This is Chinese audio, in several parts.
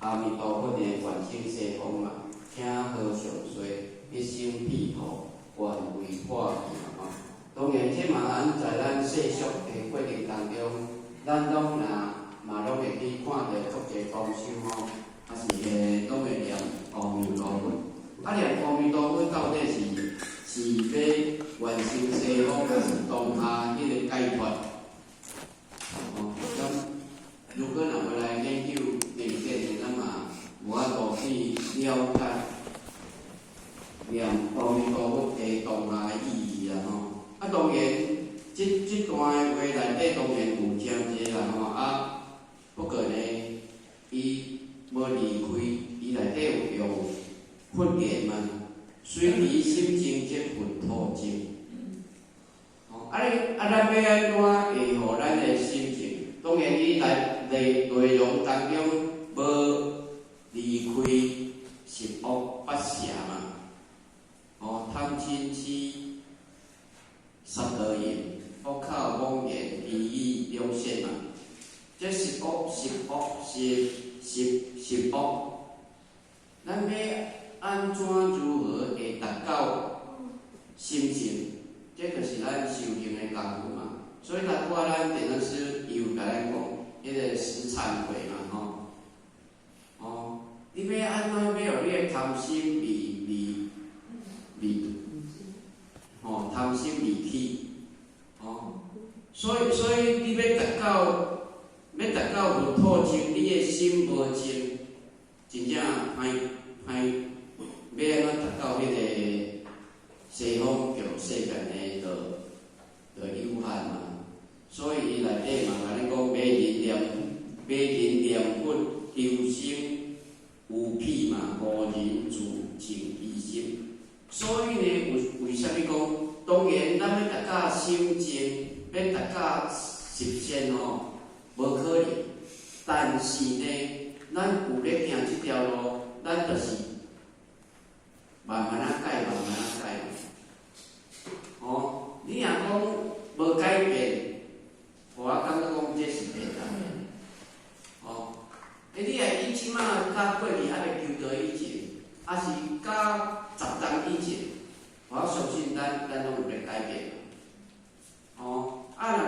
阿弥陀佛的愿生西方嘛，请好上衰，一生庇护，愿为化气嘛。当然，这嘛咱在咱世俗的过程当中，咱拢嘛拢会去看到足侪高手吼，啊是拢会念阿弥陀佛。啊，念阿弥陀佛到底是要愿生西方，还是当下迄个解脱？如果若要来研究念经的，咱嘛无法度去了解念阿弥陀佛的当下的意义啦吼。啊，当然，这段的话内底当然有真济啦吼。啊，不过呢，伊无离开，伊内底有用佛言嘛，虽离心经即佛土经。咱要安怎会互咱的心情？当然，伊内容当中无离开十恶八邪嘛，贪嗔痴、杀盗淫、恶口妄言、绮语两舌嘛，这十恶，咱要安怎如何会达到心情？这就是咱修行的功夫嘛。所以咱电脑师伊有甲咱讲，迄个十忏悔嘛，你要安怎要有你的贪心贪心离去，所以你要达到佛土净，你的心无净，真正歹，要安怎达到迄个西方极乐世界的就有限嘛。所以伊内底嘛，甲你讲每人念佛求生有癖嘛，无人自净疑心。所以呢，为啥物讲？当然，咱要达到心净，要达到实现无可能。但是呢，咱有咧行这条路，咱就是慢慢改。你若讲无改变，我感觉讲这是袂当的。你若以即马甲过去还袂求到以前，还是甲10年以前，我相信咱拢有咧改变。若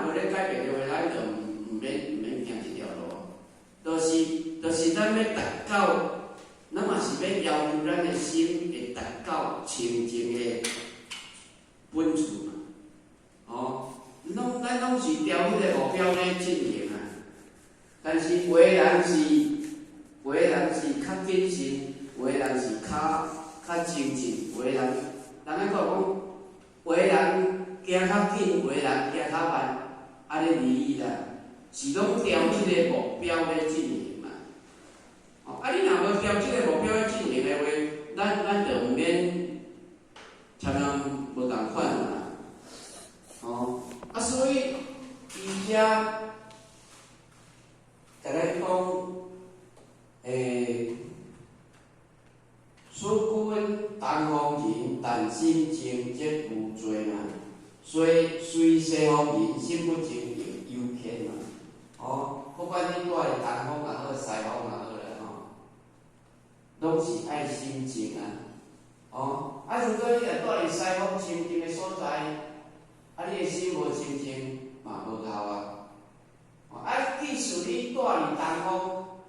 无咧改变的话，咱就毋免行这条路。就是咱要达到，咱嘛是要要求咱的心会达到清净的本处嘛。咱拢是朝迄个目标咧进行啊。但是有的人是较谨慎，有的人是较精进，有的人讲，有的人行较紧，有的人行较慢，安尼而已啦。是拢朝即个目标咧进行嘛。你若无朝即个目标咧进行的话，咱就毋免常常无共款啦。所以伊遮甲咱讲，出君东方人，但心净则无罪嘛。虽西方人，心不净犹偏嘛。不管你住伫东方也好，西方也好啦，拢是爱心净啊。如果你若住伫西方清净的所在，你的心无清净嘛无效啊。即使你住伫东方，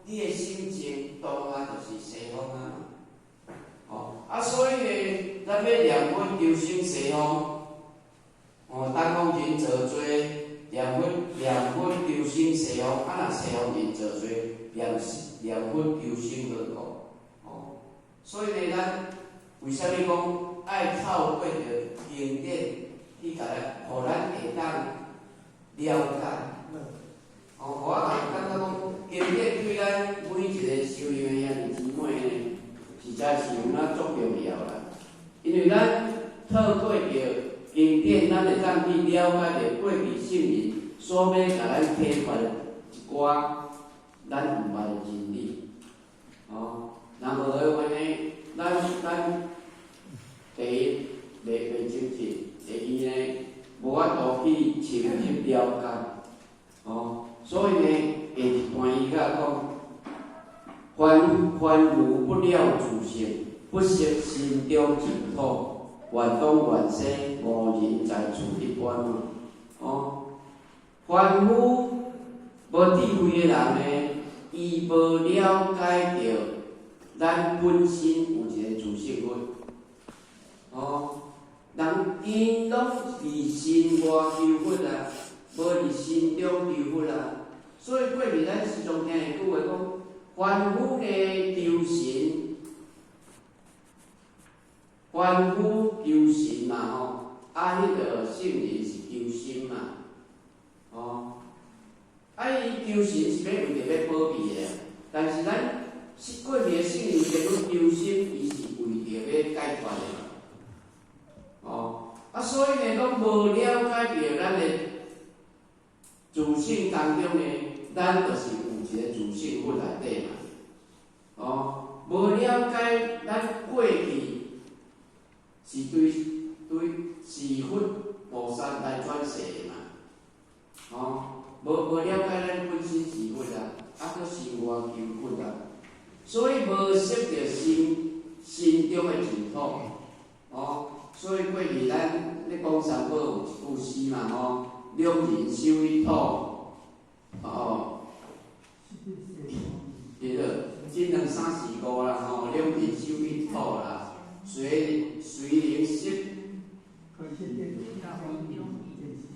你的心净当然就是西方啊。所以呢，咱要念佛求生西方，东方人做多，念佛求生西方，若西方人做多，念佛求生何故？所以呢，咱为啥物讲爱透过着经典？伊甲咱，互咱会当了解，我感觉讲经典对咱每一个修行的兄弟姊妹呢，实在是有那足重要啦。因为咱透过着经典，咱会当去了解着过去圣人所要甲咱启发一寡咱毋捌的真理。若无的话呢，咱第一袂精进。第二呢，无法度去深入了解，所以呢，下一段伊甲讲，凡凡夫不了自性，不识心中净土，愿东愿西，无人在处一般嘛。哦，凡夫无智慧的人呢，伊无了解着咱本身有一个自性分。哦，人因拢伫心外求佛啊，无伫心中求佛啊。所以过去咱时常听一句话讲，凡夫的求神，凡夫求神嘛吼，啊，迄个圣人是求心嘛，哦，啊，伊求神是要为着要保庇的，但是咱过去的圣人在讲求心，伊是为着要解脱的嘛，哦，啊，所以呢，讲无了解着咱的自性当中呢。咱就是有一个自性佛内底嘛，哦，无了解咱过去是对是佛菩萨来转世的嘛，哦，无了解咱本身是佛啊，啊，搁心外求佛啊，所以无识着心中的净土，哦，所以过去咱咧讲三宝有一句诗嘛，吼，两人修一土。哦，迄个一两三四五啦，吼，两人修一土啦，随灵识，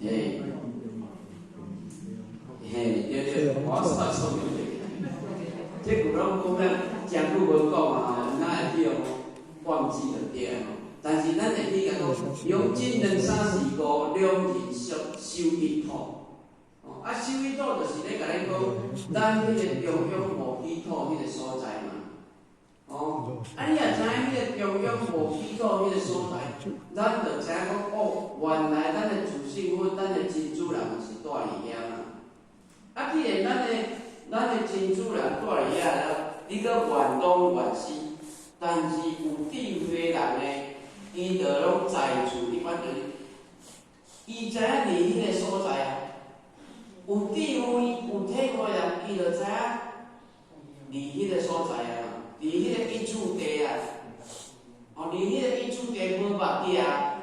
嘿，嘿，对，我所说的，这古人讲咱真久无讲啊，吼，哪会记哦？忘记了对哦。但是咱会记个讲，用一两三四五，两人修一土。啊，修一土就是咧甲咱讲，咱迄个中央无基土迄个所在嘛。哦，啊，你也知影迄个中央无基土迄个所在，咱就知影讲，哦，原来咱的自性佛，咱的真主人是住伫遐嘛。啊，既然咱的真主人住伫遐了，你搁愿东愿西，但是有智慧的人呢，伊就拢在厝伫反正，伊知影伫迄个所在啊。有智慧、有体会人，伊就知影，离迄个所在啊，离迄个一处地啊，哦，离迄个一处地无目的啊。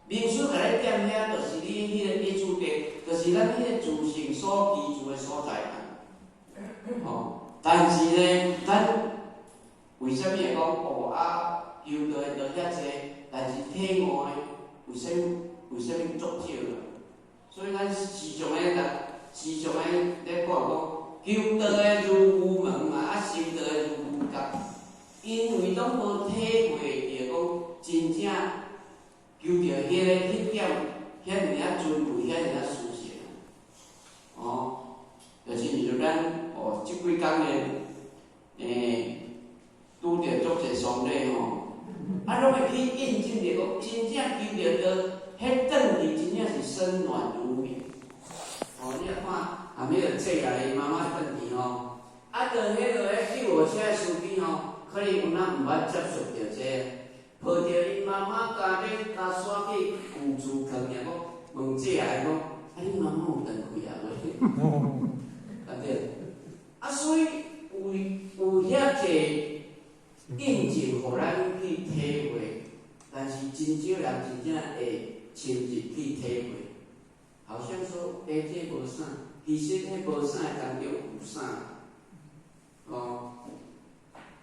明师甲你点遐，就是你迄个一处地，就是咱迄个自性所居住的所在嘛。哦，但是呢，咱为什么会讲哦啊，求道的就遐济，但是体悟的为什么足少啊？所以咱时常咧咧看讲，求道的如牛毛嘛，啊修道的如牛角，因为拢无体会着讲真正求着迄点，遐尔啊尊贵，遐尔啊殊胜。哦，就是像咱哦，即几工呢，拄着足侪丧礼吼，啊，拢会去印证着讲，真正求着个，迄转去真正是身软如绵。哦，你来看，后尾就坐来伊妈妈转去吼，啊，就迄个救护车的司机吼，可能有哪毋捌接触着这，抱着伊妈妈家咧搭线去旧厝囥尔，讲问这来讲，啊，你妈妈有转开啊无？啊对，啊所以有遐济印证，互咱去体会，但是真少人真正会亲自去体会。好像说，这无啥，其实迄无啥当中有啥，哦，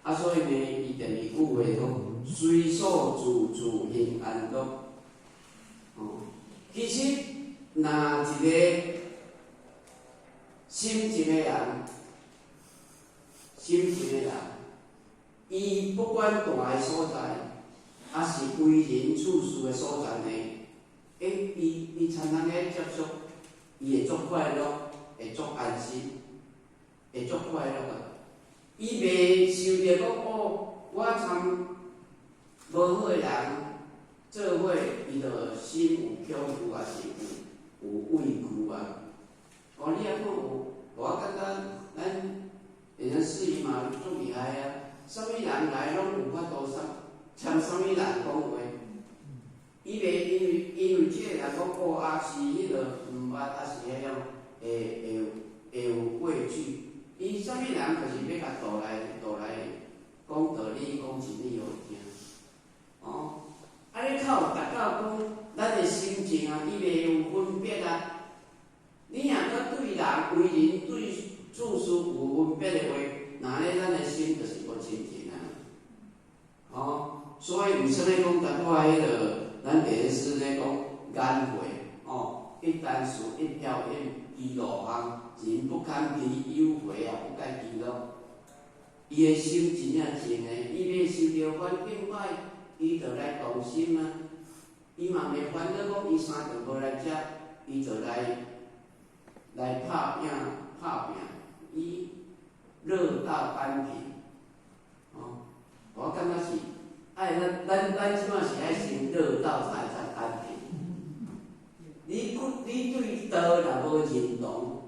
啊，所以呢，伊第二句话讲，随所自行安乐，哦，其实若一个心静的人，伊不管大个所在，还是为人处事的所在呢。伊常常咧接触，伊会足快乐，会足安心，会足快乐个。伊袂受着讲哦，我参无好个人做伙，伊就心有恐惧啊，是有畏惧啊。哦，你也看有，偌简单，咱会晓试嘛，足厉害啊！啥物人来拢有法度参啥物人讲话。伊袂因为即个人讲哦，啊是迄个毋捌，啊是迄种会有畏惧。伊啥物人就是要甲导来讲道理，讲真理互伊听。哦，啊，你靠达到讲，咱的心情啊，伊袂有分别啊。你若搁对人为人对处事有分别的话，那咧咱的心就是无清净啊。哦，所以为什么讲达到迄个咱第一师咧讲眼慧？哦，一箪食，一瓢饮，伊路行，人不堪其忧悔啊，不该其乐。伊的心真正静诶，伊要受着环境歹，伊就来动心啊。伊嘛袂烦恼讲伊三顿无来食，伊就来拍拼，伊乐道安平。哦，我感觉是爱咱即马是爱先乐道才会安平。你对道若无认同，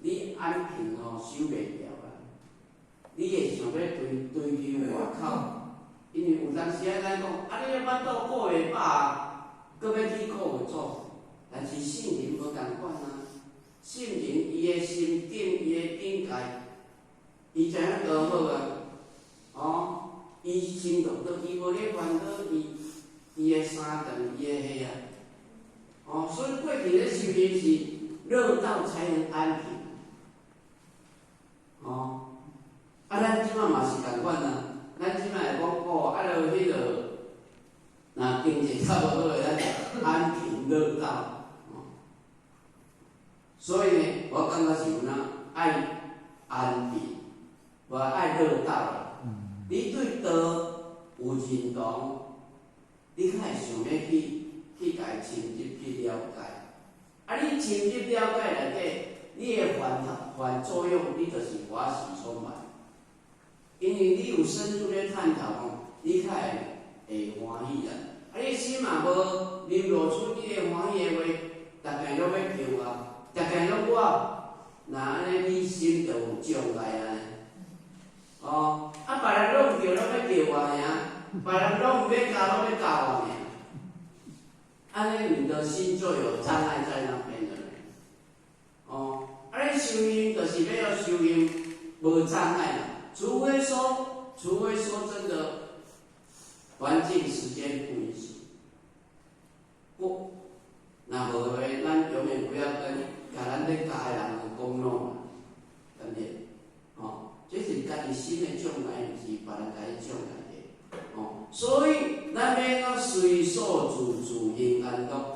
你安平吼守袂牢啊！你会想要追求外口，因为有当时啊，咱讲啊，你巴肚顾袂饱啊，搁要去顾会做。但是圣人无共款啊，圣人伊的心境、伊的境界，伊知影多好啊！哦，伊心动到伊无咧烦恼伊的三顿、伊的迄啊。哦，所以过去咧修行是乐道才能安平。哦，啊，咱即摆嘛是共款啊，咱即摆会讲哦，啊，就迄个，若经济较无好诶，咱安平乐道。所以呢，我感觉是有哪爱安平，无爱乐道啦。你对道有认同，你较会想要去家深入去了解。啊，你深入了解内底，你的反作用，你就是欢喜充满。因为你有深入咧探讨吼，你较会欢喜啦。啊，你心嘛无流露出你的欢喜的话，逐个拢要叫啊。逐个拢我，那安尼你心就有障碍啊！哦，啊，别人拢叫，拢要叫我尔，别人拢唔要教，拢要教我尔。安尼你的心就有障碍在那边了。哦，啊，你修行就是要修行无障碍啦，除非说真的环境时间不允许，不，那无话，咱永远不要跟。甲咱咧教的人讲拢啊，真的，哦，这是家己心的障碍，毋是别人家己障碍的，哦，所以咱要随所自行安乐，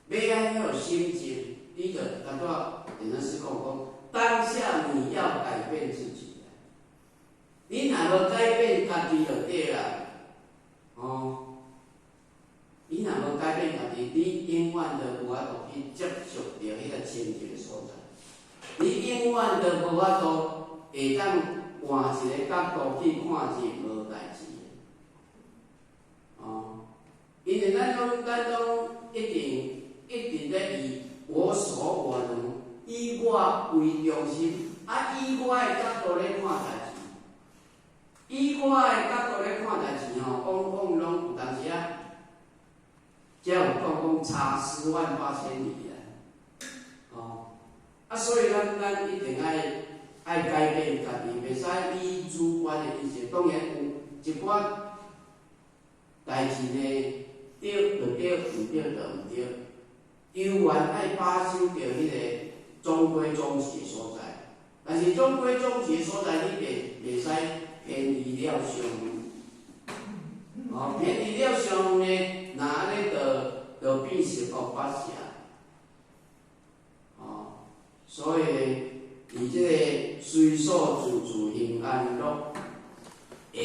要安有心境，你就达到人家是讲当下你要改变自己，你若无改变家己就对啦，哦。你若无改变家己，你永远就无法度去接触到迄个清净的所在。你永远就无法度会当换一个角度去看是无代志的。哦，因为咱拢一定咧以我所我能，以我为中心，啊，以我的角度咧看代志，以我的角度咧看代志吼，往拢有当时啊。才有讲差10万8千里啊！哦，啊，所以咱一定爱改变家己，袂使以主观的意识。当然有一寡代志呢，对就对，毋对就毋对。犹原爱把守着迄个中规中矩的所在，但是中规中矩的所在，你袂使偏离了上路。哦，偏离了上路呢？那安尼就变成恶法社，哦，所以以这个随所自行安乐的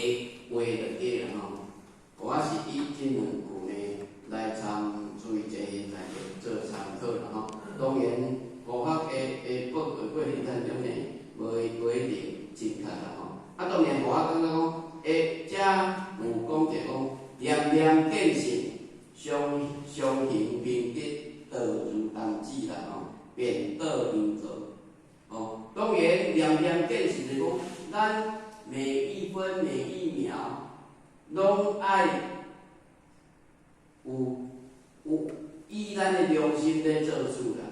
话就对了吼。我是以这两句呢来注意这现在的做参考啦吼。当然，佛法的过程当中呢，无一定正确啦吼。啊，当然佛法感觉讲，遮有讲者讲念念见性。相行并得，道如当机啦吼，便得应得。哦，当然念念见是讲，咱每一分每一秒，拢爱有以咱的良心在做主啦。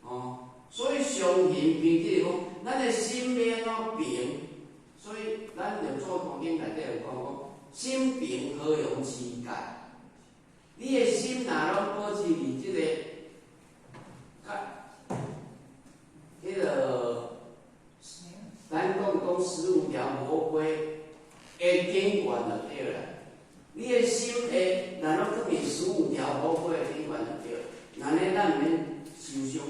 哦，所以相行并得讲，咱的心要平，所以咱着做空经内底有讲心平何用持戒？你的心若拢保持伫即个，迄个，咱讲15条魔规的经管就对啦。你的心会若拢放伫15条魔规的经管就对，安尼咱毋免受伤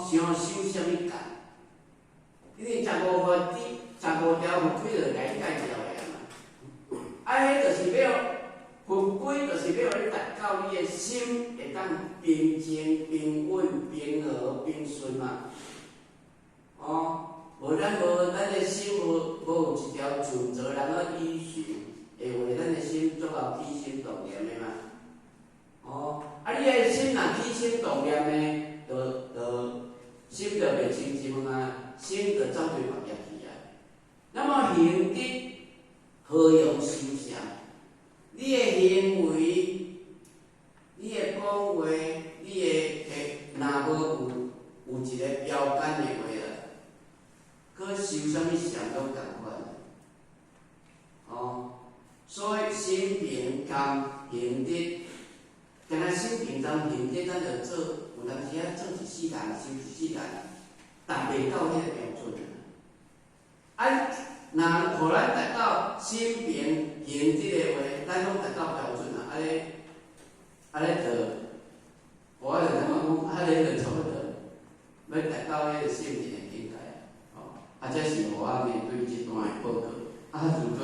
伤修啥物戒？因为15条佛规就甲伊戒掉的嘛。迄就是要佛规，就是要你达到你的心会当平静、平稳、平和、平顺嘛。无咱的心无有一条准则，人个依循，会为咱的心做到起心动念的嘛。你的心若起心动念的，心就袂清净啊，心就走对别业去啊。那么行德何用修善？你的行为、你的讲话、你的若无一个标杆的话啦，搁修啥物善拢共款。所以心平甘行德，敢若心平甘行德，咱着做，有当时做一世人，修一世人，达袂到迄个标准啊。若互咱达到心平行德的话，咱拢达到标准啊。安尼着，我就感觉讲，安尼就差不多，要达到迄个圣人的境界啊。这是我面对即段的报告。如果